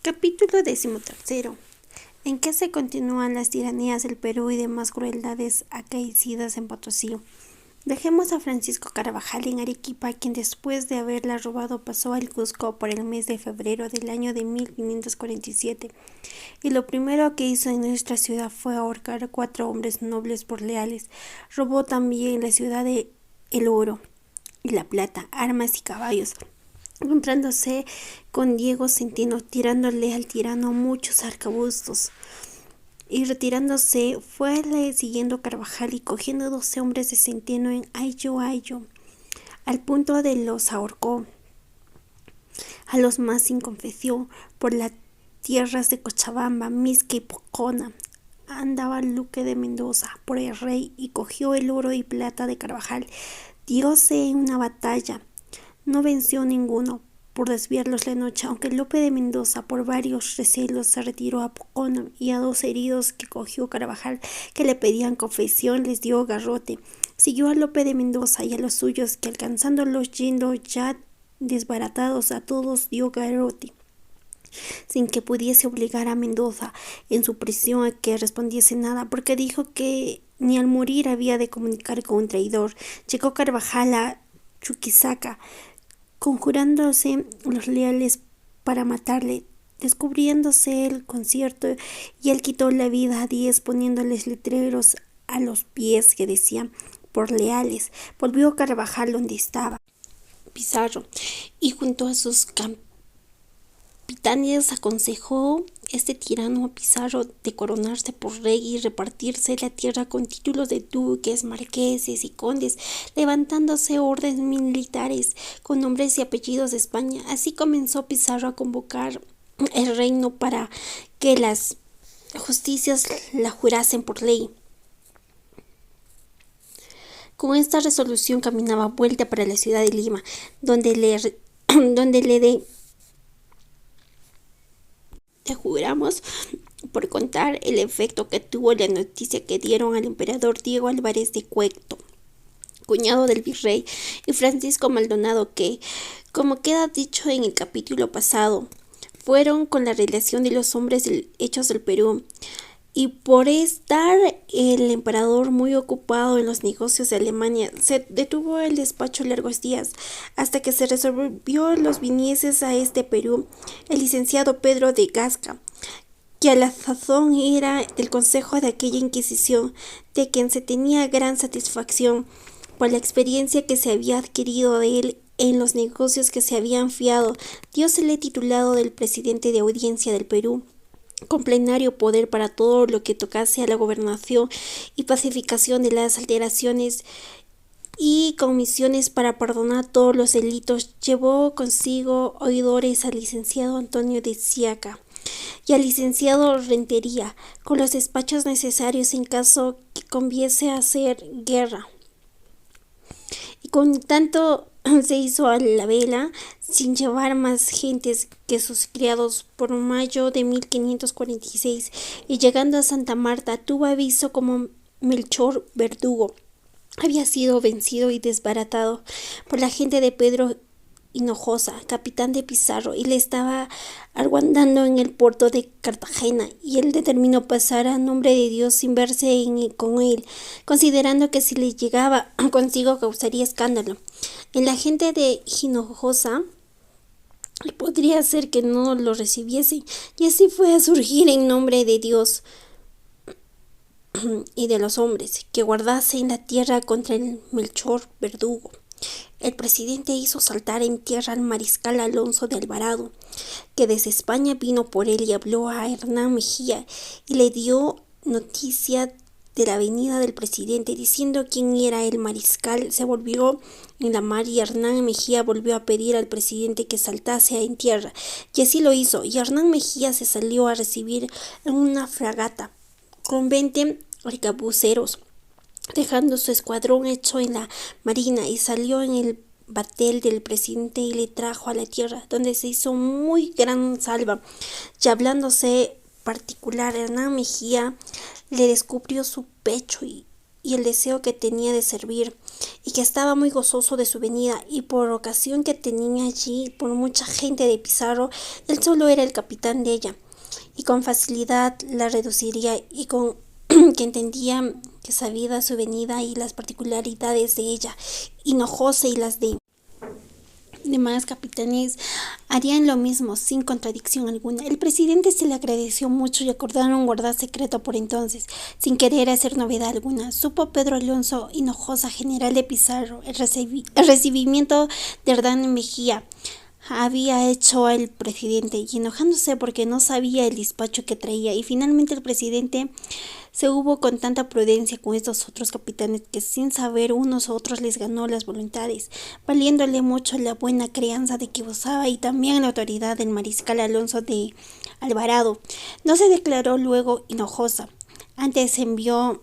Capítulo 13. ¿En qué se continúan las tiranías del Perú y demás crueldades acaecidas en Potosí? Dejemos a Francisco Carvajal en Arequipa, quien después de haberla robado pasó al Cusco por el mes de febrero del año de 1547, y lo primero que hizo en nuestra ciudad fue ahorcar a 4 hombres nobles por leales. Robó también la ciudad de el oro y la plata, armas y caballos, encontrándose con Diego Centeno, tirándole al tirano muchos arcabuces, y retirándose fue siguiendo Carvajal y cogiendo 12 hombres de Centeno en Ayo, al punto de los ahorcó. A los más sin confesión por las tierras de Cochabamba, Mixque y Pocona. Andaba Luque de Mendoza por el rey y cogió el oro y plata de Carvajal. Diose en una batalla. No venció ninguno por desviarlos la noche, aunque Lope de Mendoza por varios recelos se retiró a Pocona, y a 2 heridos que cogió Carvajal que le pedían confesión les dio garrote. Siguió a Lope de Mendoza y a los suyos, que alcanzándolos yendo ya desbaratados a todos dio garrote, sin que pudiese obligar a Mendoza en su prisión a que respondiese nada, porque dijo que ni al morir había de comunicar con un traidor. Llegó Carvajal a Chuquisaca, conjurándose los leales para matarle, descubriéndose el concierto, y él quitó la vida a 10 poniéndoles letreros a los pies que decían por leales. Volvió Carvajal donde estaba Pizarro, y junto a sus capitanes aconsejó este tirano a Pizarro de coronarse por rey y repartirse la tierra con títulos de duques, marqueses y condes, levantándose órdenes militares con nombres y apellidos de España. Así comenzó Pizarro a convocar el reino para que las justicias la jurasen por ley. Con esta resolución caminaba vuelta para la ciudad de Lima, donde le juramos por contar el efecto que tuvo la noticia que dieron al emperador Diego Álvarez de Cueto, cuñado del virrey, y Francisco Maldonado, que, como queda dicho en el capítulo pasado, fueron con la relación de los hombres hechos del Perú, y por estar el emperador muy ocupado en los negocios de Alemania, se detuvo el despacho largos días, hasta que se resolvió los viniesen a este Perú el licenciado Pedro de Gasca, que a la sazón era del consejo de aquella Inquisición, de quien se tenía gran satisfacción por la experiencia que se había adquirido de él en los negocios que se habían fiado. Diósele titulado del presidente de audiencia del Perú, con plenario poder para todo lo que tocase a la gobernación y pacificación de las alteraciones, y comisiones para perdonar todos los delitos. Llevó consigo oidores al licenciado Antonio de Siaca y al licenciado Rentería, con los despachos necesarios en caso que conviese hacer guerra. Y con tanto se hizo a la vela, sin llevar más gentes que sus criados, por mayo de 1546, y llegando a Santa Marta tuvo aviso como Melchor Verdugo había sido vencido y desbaratado por la gente de Pedro Hinojosa, capitán de Pizarro, y le estaba aguardando en el puerto de Cartagena, y él determinó pasar a nombre de Dios sin verse con él, considerando que si le llegaba consigo causaría escándalo en la gente de Hinojosa, y podría ser que no lo recibiesen, y así fue a surgir en nombre de Dios y de los hombres, que guardase en la tierra contra el Melchor Verdugo. El presidente hizo saltar en tierra al mariscal Alonso de Alvarado, que desde España vino por él, y habló a Hernán Mejía y le dio noticia de la venida del presidente, diciendo quién era el mariscal. Se volvió en la mar, y Hernán Mejía volvió a pedir al presidente que saltase en tierra, y así lo hizo, y Hernán Mejía se salió a recibir en una fragata con 20 arcabuceros, dejando su escuadrón hecho en la marina, y salió en el batel del presidente y le trajo a la tierra, donde se hizo muy gran salva. Y hablándose particular, Hernán Mejía le descubrió su pecho y y el deseo que tenía de servir, y que estaba muy gozoso de su venida, y por ocasión que tenía allí por mucha gente de Pizarro, él solo era el capitán de ella, y con facilidad la reduciría, y con que entendía que sabía su venida y las particularidades de ella, Hinojosa y las demás capitanes harían lo mismo sin contradicción alguna. El presidente se le agradeció mucho y acordaron guardar secreto por entonces, sin querer hacer novedad alguna. Supo Pedro Alonso Hinojosa, general de Pizarro, el recibimiento de Hernán Mejía había hecho el presidente, y enojándose porque no sabía el despacho que traía, y finalmente el presidente se hubo con tanta prudencia con estos otros capitanes que sin saber unos a otros les ganó las voluntades, valiéndole mucho la buena crianza de que gozaba y también la autoridad del mariscal Alonso de Alvarado. No se declaró luego Hinojosa, antes envió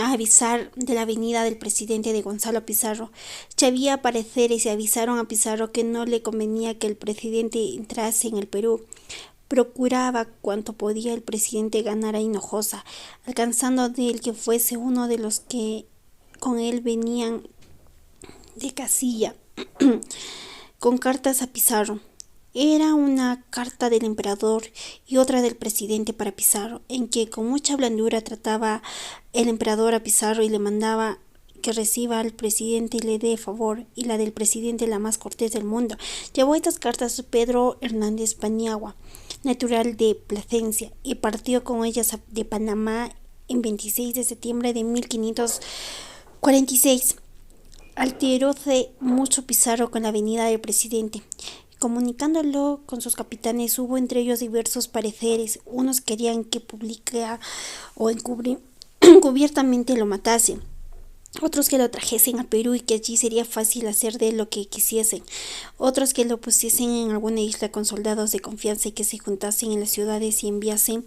a avisar de la venida del presidente de Gonzalo Pizarro. Ya había pareceres y avisaron a Pizarro que no le convenía que el presidente entrase en el Perú. Procuraba cuanto podía el presidente ganar a Hinojosa, alcanzando de él que fuese uno de los que con él venían de Casilla con cartas a Pizarro. Era una carta del emperador y otra del presidente para Pizarro, en que con mucha blandura trataba el emperador a Pizarro y le mandaba que reciba al presidente y le dé favor, y la del presidente la más cortés del mundo. Llevó estas cartas Pedro Hernández Paniagua, natural de Plasencia, y partió con ellas de Panamá en 26 de septiembre de 1546. Alteróse mucho Pizarro con la venida del presidente. Comunicándolo con sus capitanes, hubo entre ellos diversos pareceres. Unos querían que pública o encubiertamente lo matase, otros que lo trajesen a Perú y que allí sería fácil hacer de él lo que quisiesen, otros que lo pusiesen en alguna isla con soldados de confianza y que se juntasen en las ciudades y enviasen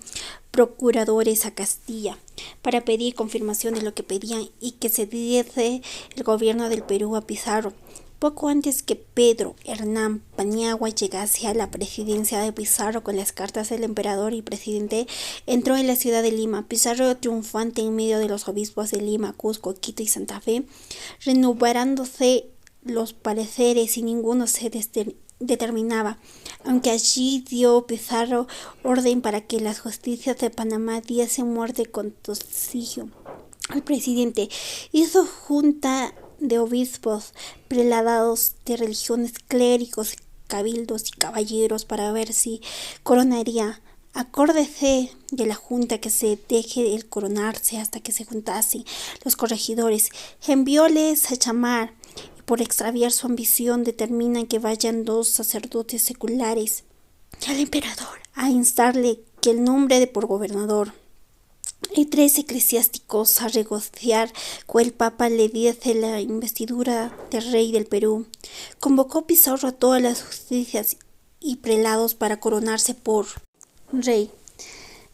procuradores a Castilla para pedir confirmación de lo que pedían y que se diese el gobierno del Perú a Pizarro. Poco antes que Pedro Hernán Paniagua llegase a la presidencia de Pizarro con las cartas del emperador y presidente, entró en la ciudad de Lima. Pizarro, triunfante en medio de los obispos de Lima, Cusco, Quito y Santa Fe, renovándose los pareceres y ninguno se determinaba, aunque allí dio Pizarro orden para que las justicias de Panamá diesen muerte con tosigo al presidente. Hizo junta de obispos, prelados de religiones, clérigos, cabildos y caballeros para ver si coronaría. Acórdese de la junta que se deje el coronarse hasta que se juntasen los corregidores. Envióles a llamar y por extraviar su ambición determinan que vayan 2 sacerdotes seculares al emperador a instarle que el nombre de por gobernador y 3 eclesiásticos a negociar con el Papa le diese la investidura de rey del Perú. Convocó Pizarro a todas las justicias y prelados para coronarse por rey.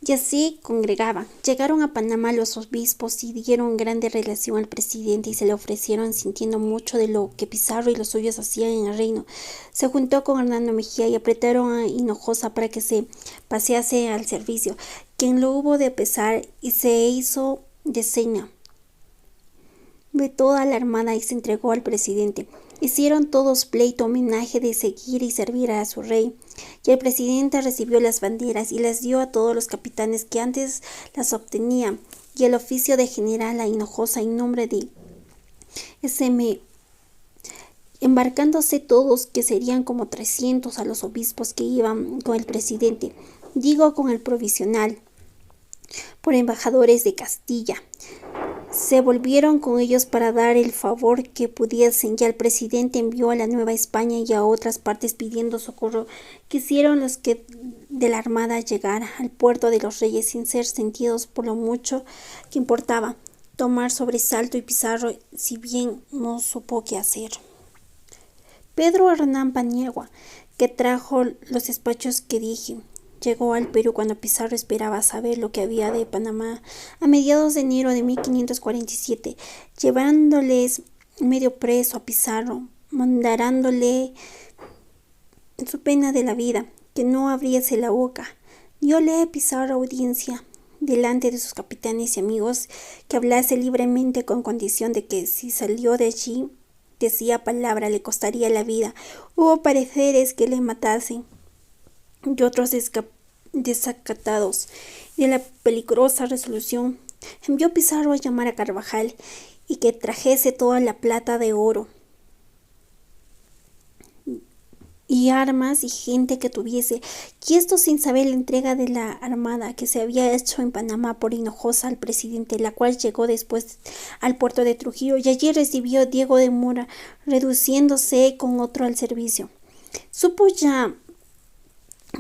Y así congregaban. Llegaron a Panamá los obispos y dieron grande relación al presidente y se le ofrecieron sintiendo mucho de lo que Pizarro y los suyos hacían en el reino. Se juntó con Hernando Mejía y apretaron a Hinojosa para que se pasease al servicio, quien lo hubo de pesar y se hizo de seña de toda la armada y se entregó al presidente. Hicieron todos pleito homenaje de seguir y servir a su rey, y el presidente recibió las banderas y las dio a todos los capitanes que antes las obtenían, y el oficio de general a Hinojosa en nombre de S.M. embarcándose todos, que serían como 300 a los obispos que iban con el presidente, digo con el provisional, por embajadores de Castilla. Se volvieron con ellos para dar el favor que pudiesen, y el presidente envió a la Nueva España y a otras partes pidiendo socorro. Quisieron los que de la armada llegar al puerto de los Reyes sin ser sentidos por lo mucho que importaba tomar sobresalto, y Pizarro, si bien no supo qué hacer. Pedro Hernán Paniagua, que trajo los despachos que dije, llegó al Perú cuando Pizarro esperaba saber lo que había de Panamá a mediados de enero de 1547, llevándoles medio preso a Pizarro, mandándole su pena de la vida, que no abriese la boca. Diole a Pizarro audiencia delante de sus capitanes y amigos que hablase libremente con condición de que si salió de allí decía palabra le costaría la vida. Hubo pareceres que le matasen y otros desacatados. Y de la peligrosa resolución envió Pizarro a llamar a Carvajal y que trajese toda la plata de oro y armas y gente que tuviese, y esto sin saber la entrega de la armada que se había hecho en Panamá por Hinojosa al presidente, la cual llegó después al puerto de Trujillo y allí recibió Diego de Mora, reduciéndose con otro al servicio. Supo ya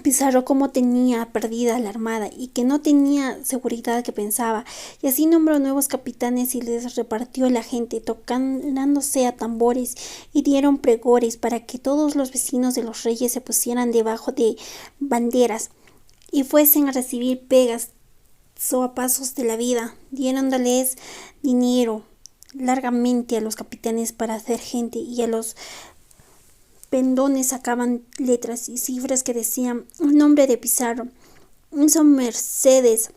Pizarro cómo tenía perdida la armada y que no tenía seguridad que pensaba, y así nombró nuevos capitanes y les repartió la gente, tocándose a tambores, y dieron pregores para que todos los vecinos de los reyes se pusieran debajo de banderas y fuesen a recibir pegas, soapazos de la vida, diérondoles dinero largamente a los capitanes para hacer gente, y a los pendones sacaban letras y cifras que decían el nombre de Pizarro. Son mercedes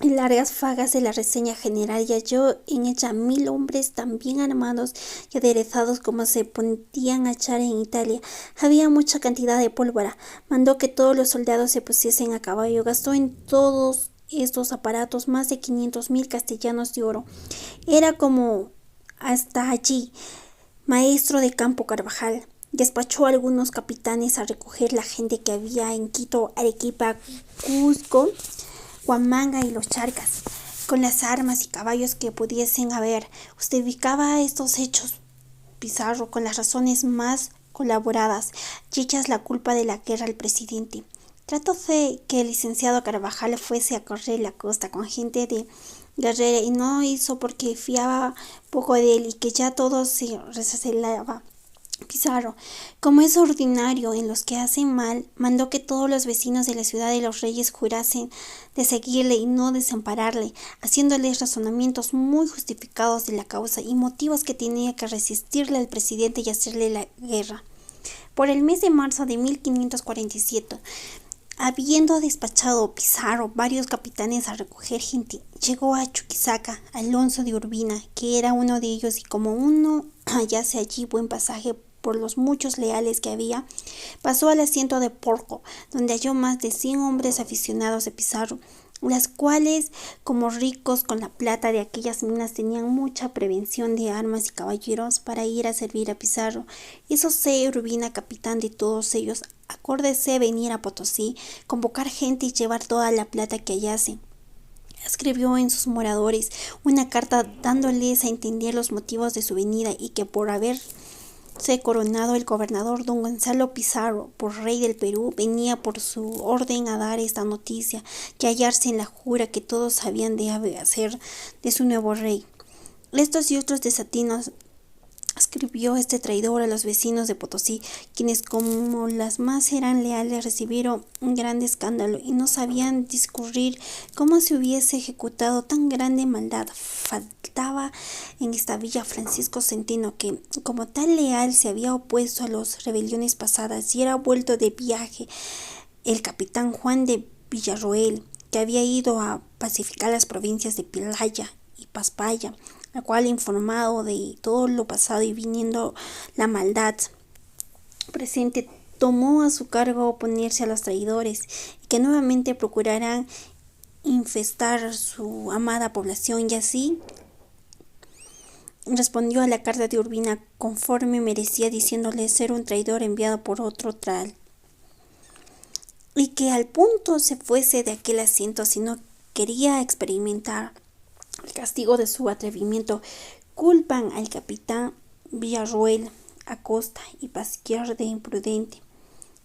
y largas fagas de la reseña general, y halló en ella 1000 hombres tan bien armados y aderezados como se podían hallar en Italia. Había mucha cantidad de pólvora. Mandó que todos los soldados se pusiesen a caballo. Gastó en todos estos aparatos más de 500,000 castellanos de oro. Era como hasta allí maestro de campo Carvajal. Despachó a algunos capitanes a recoger la gente que había en Quito, Arequipa, Cusco, Huamanga y los Charcas, con las armas y caballos que pudiesen haber. Justificaba estos hechos Pizarro con las razones más colaboradas, y echas la culpa de la guerra al presidente. Tratóse que el licenciado Carvajal fuese a correr la costa con gente de guerrera y no hizo porque fiaba poco de él y que ya todo se recelaba. Pizarro, como es ordinario en los que hacen mal, mandó que todos los vecinos de la ciudad de los reyes jurasen de seguirle y no desampararle, haciéndoles razonamientos muy justificados de la causa y motivos que tenía que resistirle al presidente y hacerle la guerra. Por el mes de marzo de 1547, habiendo despachado Pizarro varios capitanes a recoger gente, llegó a Chuquisaca Alonso de Urbina, que era uno de ellos, y como uno hallase allí buen pasaje por los muchos leales que había, pasó al asiento de Porco, donde halló más de 100 hombres aficionados de Pizarro, las cuales, como ricos con la plata de aquellas minas, tenían mucha prevención de armas y caballeros para ir a servir a Pizarro. Hízose Urbina capitán de todos ellos. Acórdese venir a Potosí, convocar gente y llevar toda la plata que hallase. Escribió en sus moradores una carta dándoles a entender los motivos de su venida y que por haberse coronado el gobernador don Gonzalo Pizarro por rey del Perú, venía por su orden a dar esta noticia, que hallarse en la jura que todos habían de hacer de su nuevo rey. Estos y otros desatinos escribió este traidor a los vecinos de Potosí, quienes como las más eran leales recibieron un grande escándalo y no sabían discurrir cómo se hubiese ejecutado tan grande maldad. Faltaba en esta villa Francisco Centeno, que como tal leal se había opuesto a las rebeliones pasadas y era vuelto de viaje el capitán Juan de Villarroel, que había ido a pacificar las provincias de Pilaya y Paspaya, la cual, informado de todo lo pasado y viniendo la maldad presente, tomó a su cargo oponerse a los traidores y que nuevamente procurarán infestar su amada población, y así respondió a la carta de Urbina conforme merecía, diciéndole ser un traidor enviado por otro tal, y que al punto se fuese de aquel asiento si no quería experimentar el castigo de su atrevimiento. Culpan al capitán Villarroel, Acosta y Pasquier de imprudente.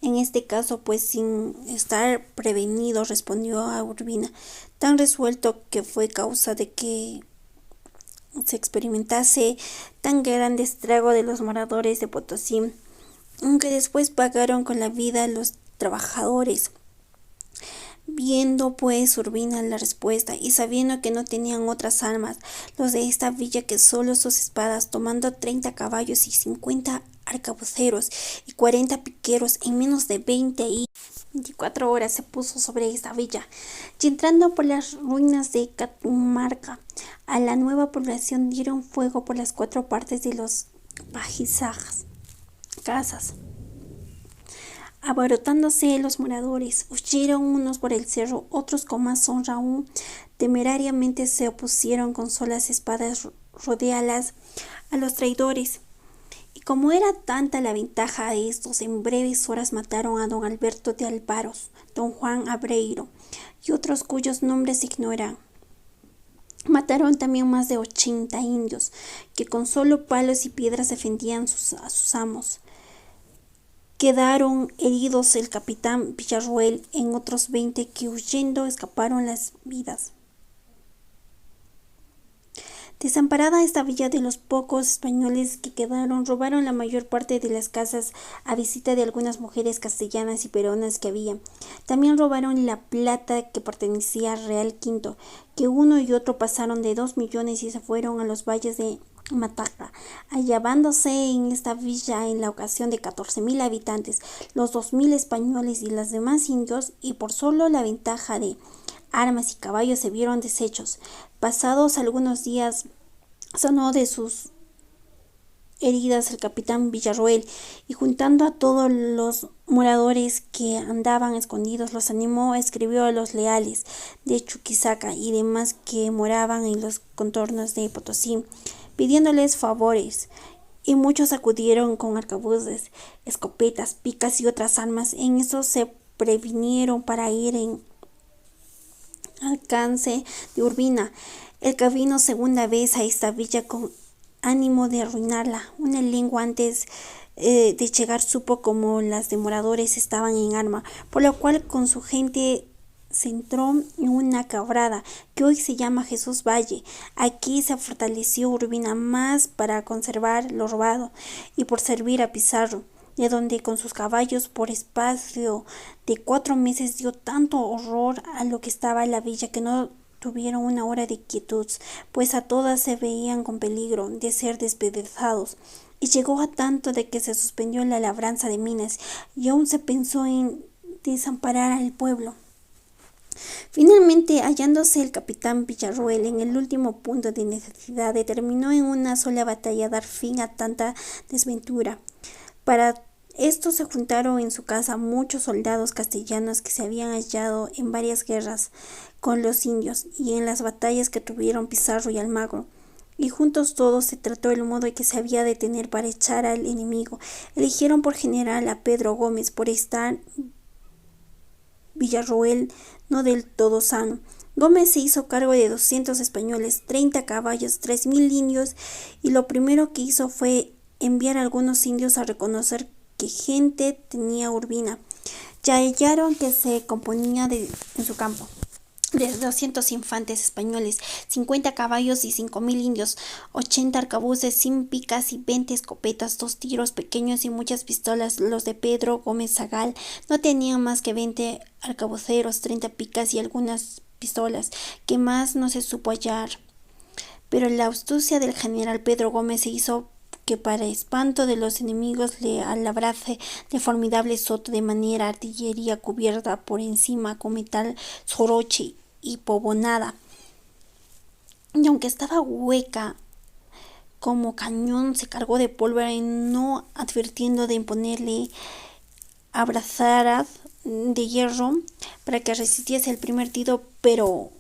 En este caso, pues sin estar prevenido, respondió a Urbina, tan resuelto que fue causa de que se experimentase tan grande estrago de los moradores de Potosí, aunque después pagaron con la vida los trabajadores. Viendo pues Urbina la respuesta y sabiendo que no tenían otras armas los de esta villa que solo sus espadas, tomando 30 caballos y 50 arcabuceros y 40 piqueros. En menos de 20 y 24 horas se puso sobre esta villa, y entrando por las ruinas de Catamarca, a la nueva población dieron fuego por las 4 partes de los pajizajas, casas. Abarrotándose los moradores, huyeron unos por el cerro, otros con más honra aún, temerariamente se opusieron con solas espadas rodeadas a los traidores. Y como era tanta la ventaja de estos, en breves horas mataron a don Alberto de Alvaros, don Juan Abreiro y otros cuyos nombres ignoran. Mataron también más de 80 indios, que con solo palos y piedras defendían a sus amos. Quedaron heridos el capitán Villarroel en otros 20 que huyendo escaparon las vidas. Desamparada esta villa, de los pocos españoles que quedaron, robaron la mayor parte de las casas a visita de algunas mujeres castellanas y peruanas que había. También robaron la plata que pertenecía al Real Quinto, que uno y otro pasaron de 2 millones y se fueron a los valles de Mataca, hallándose en esta villa en la ocasión de 14,000 habitantes, los 2,000 españoles y los demás indios, y por solo la ventaja de armas y caballos se vieron deshechos. Pasados algunos días sanó de sus heridas el capitán Villarroel, y juntando a todos los moradores que andaban escondidos, los animó, escribió a los leales de Chuquisaca y demás que moraban en los contornos de Potosí, pidiéndoles favores, y muchos acudieron con arcabuces, escopetas, picas y otras armas. En eso se previnieron para ir en alcance de Urbina, el que vino segunda vez a esta villa con ánimo de arruinarla. Una lengua antes de llegar supo como las de moradores estaban en arma, por lo cual con su gente se entró en una quebrada que hoy se llama Jesús Valle. Aquí se fortaleció Urbina más para conservar lo robado y por servir a Pizarro, de donde con sus caballos por espacio de 4 meses dio tanto horror a lo que estaba en la villa que no tuvieron una hora de quietud, pues a todas se veían con peligro de ser despedazados. Y llegó a tanto de que se suspendió la labranza de minas y aún se pensó en desamparar al pueblo. Finalmente, hallándose el capitán Villarroel en el último punto de necesidad, determinó en una sola batalla dar fin a tanta desventura. Para esto se juntaron en su casa muchos soldados castellanos que se habían hallado en varias guerras con los indios y en las batallas que tuvieron Pizarro y Almagro. Y juntos todos se trató el modo que se había de tener para echar al enemigo. Eligieron por general a Pedro Gómez, por estar Villarroel no del todo sano. Gómez se hizo cargo de 200 españoles, 30 caballos, 3,000 indios, y lo primero que hizo fue enviar a algunos indios a reconocer qué gente tenía Urbina. Ya hallaron que se componía en su campo de 200 infantes españoles, 50 caballos y 5,000 indios, 80 arcabuces sin picas y 20 escopetas, 2 tiros pequeños y muchas pistolas. Los de Pedro Gómez Zagal no tenían más que 20 arcabuceros, 30 picas y algunas pistolas, que más no se supo hallar. Pero la astucia del general Pedro Gómez se hizo que para espanto de los enemigos le labrase de formidable soto, de manera artillería cubierta por encima con metal soroche y pavonada, y aunque estaba hueca como cañón, se cargó de pólvora, y no advirtiendo de imponerle abrazaras de hierro para que resistiese el primer tiro, pero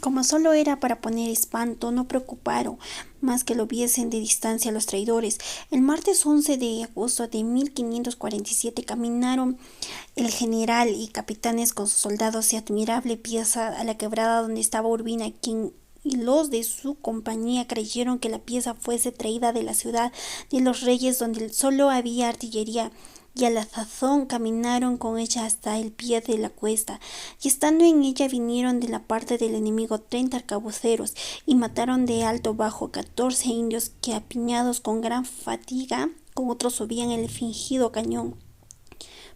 como solo era para poner espanto, no preocuparon más que lo viesen de distancia los traidores. El martes 11 de agosto de 1547 caminaron el general y capitanes con sus soldados y admirable pieza a la quebrada donde estaba Urbina, quien y los de su compañía creyeron que la pieza fuese traída de la ciudad de los reyes, donde solo había artillería, y a la sazón caminaron con ella hasta el pie de la cuesta, y estando en ella vinieron de la parte del enemigo 30 arcabuceros, y mataron de alto bajo 14 indios que, apiñados con gran fatiga, con otros subían el fingido cañón.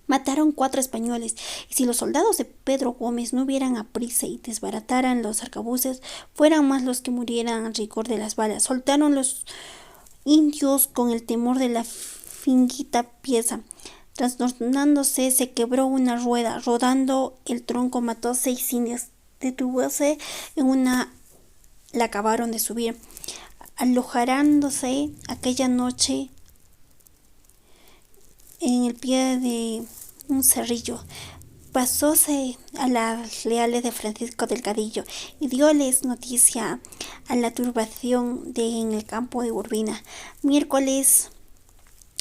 Mataron 4 españoles, y si los soldados de Pedro Gómez no hubieran aprisa y desbarataran los arcabuces, fueran más los que murieran al rigor de las balas. Soltaron los indios con el temor de la finguita pieza. Trastornándose, se quebró una rueda. Rodando el tronco mató a 6 indios. Detúvose en una. La acabaron de subir. Alojándose aquella noche en el pie de un cerrillo. Pasóse a las leales de Francisco Delgadillo y dióles noticia a la turbación en el campo de Urbina. Miércoles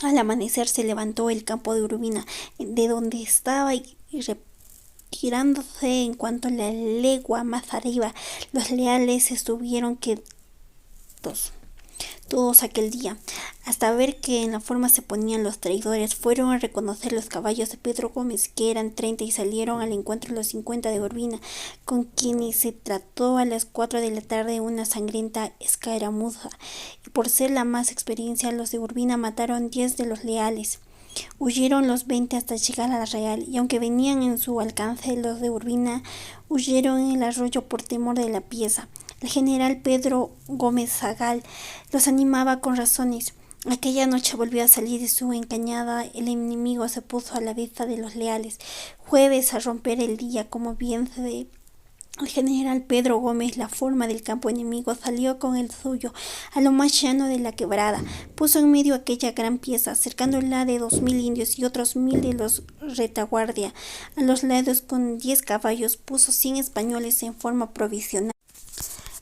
al amanecer se levantó el campo de Urbina de donde estaba y retirándose en cuanto a la legua más arriba. Los leales estuvieron quietos todos aquel día, hasta ver que en la forma se ponían los traidores. Fueron a reconocer los caballos de Pedro Gómez, que eran 30, y salieron al encuentro los 50 de Urbina, con quienes se trató a las 4 de la tarde una sangrienta escaramuza, y por ser la más experiencia, los de Urbina mataron 10 de los leales. Huyeron los 20 hasta llegar a la Real, y aunque venían en su alcance, los de Urbina huyeron en el arroyo por temor de la pieza. El general Pedro Gómez Zagal los animaba con razones. Aquella noche volvió a salir de su encañada. El enemigo se puso a la vista de los leales. Jueves, a romper el día, como bien se ve. El general Pedro Gómez, la forma del campo enemigo, salió con el suyo a lo más llano de la quebrada. Puso en medio aquella gran pieza, cercándola de 2000 indios y otros 1000 de los retaguardia. A los lados, con 10 caballos, puso 100 españoles en forma provisional,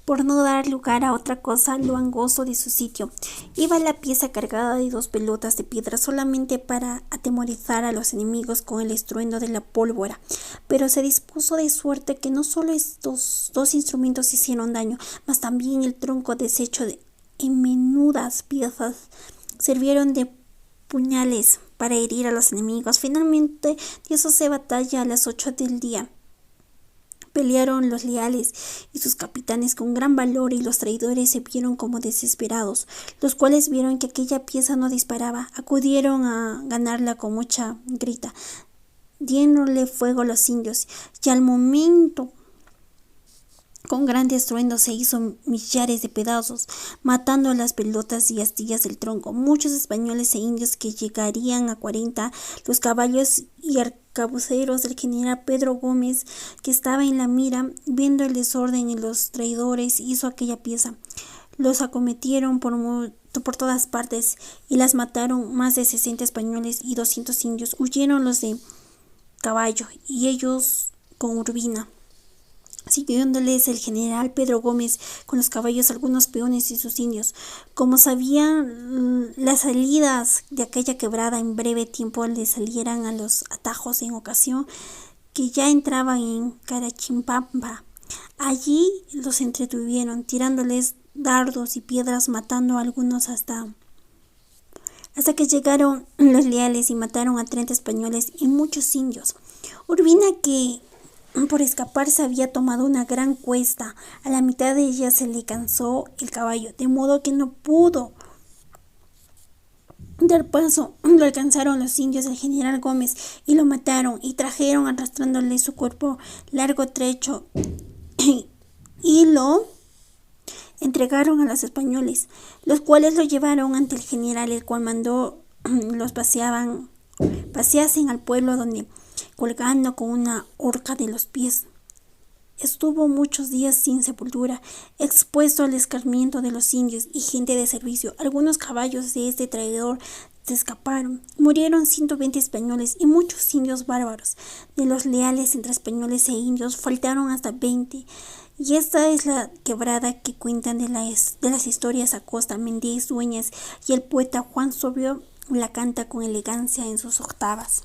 por no dar lugar a otra cosa, lo angosto de su sitio. Iba la pieza cargada de 2 pelotas de piedra, solamente para atemorizar a los enemigos con el estruendo de la pólvora. Pero se dispuso de suerte que no solo estos 2 instrumentos hicieron daño, mas también el tronco deshecho en menudas piezas sirvieron de puñales para herir a los enemigos. Finalmente dióse batalla a las 8 del día. Pelearon los leales y sus capitanes con gran valor, y los traidores se vieron como desesperados, los cuales vieron que aquella pieza no disparaba. Acudieron a ganarla con mucha grita, diéndole fuego a los indios, y al momento con grande estruendo se hizo millares de pedazos, matando las pelotas y astillas del tronco. Muchos españoles e indios, que llegarían a 40, los caballos y arcabuceros del general Pedro Gómez, que estaba en la mira, viendo el desorden en los traidores, hizo aquella pieza. Los acometieron por todas partes y las mataron. Más de 60 españoles y 200 indios. Huyeron los de caballo y ellos con Urbina, siguiéndoles el general Pedro Gómez con los caballos, algunos peones y sus indios. Como sabían las salidas de aquella quebrada, en breve tiempo les salieran a los atajos, en ocasión que ya entraban en Carachimpampa. Allí los entretuvieron, tirándoles dardos y piedras, matando a algunos hasta que llegaron los leales y mataron a 30 españoles y muchos indios. Urbina, que por escapar se había tomado una gran cuesta, a la mitad de ella se le cansó el caballo, de modo que no pudo dar paso. Lo alcanzaron los indios del general Gómez y lo mataron, y trajeron arrastrándole su cuerpo largo trecho y lo entregaron a los españoles, los cuales lo llevaron ante el general, el cual mandó los paseasen al pueblo, donde, colgando con una horca de los pies, estuvo muchos días sin sepultura, expuesto al escarmiento de los indios y gente de servicio. Algunos caballos de este traidor se escaparon. Murieron 120 españoles y muchos indios bárbaros. De los leales entre españoles e indios faltaron hasta 20. Y esta es la quebrada que cuentan de las historias Acosta, Méndez, Dueñas, y el poeta Juan Sobrio la canta con elegancia en sus octavas.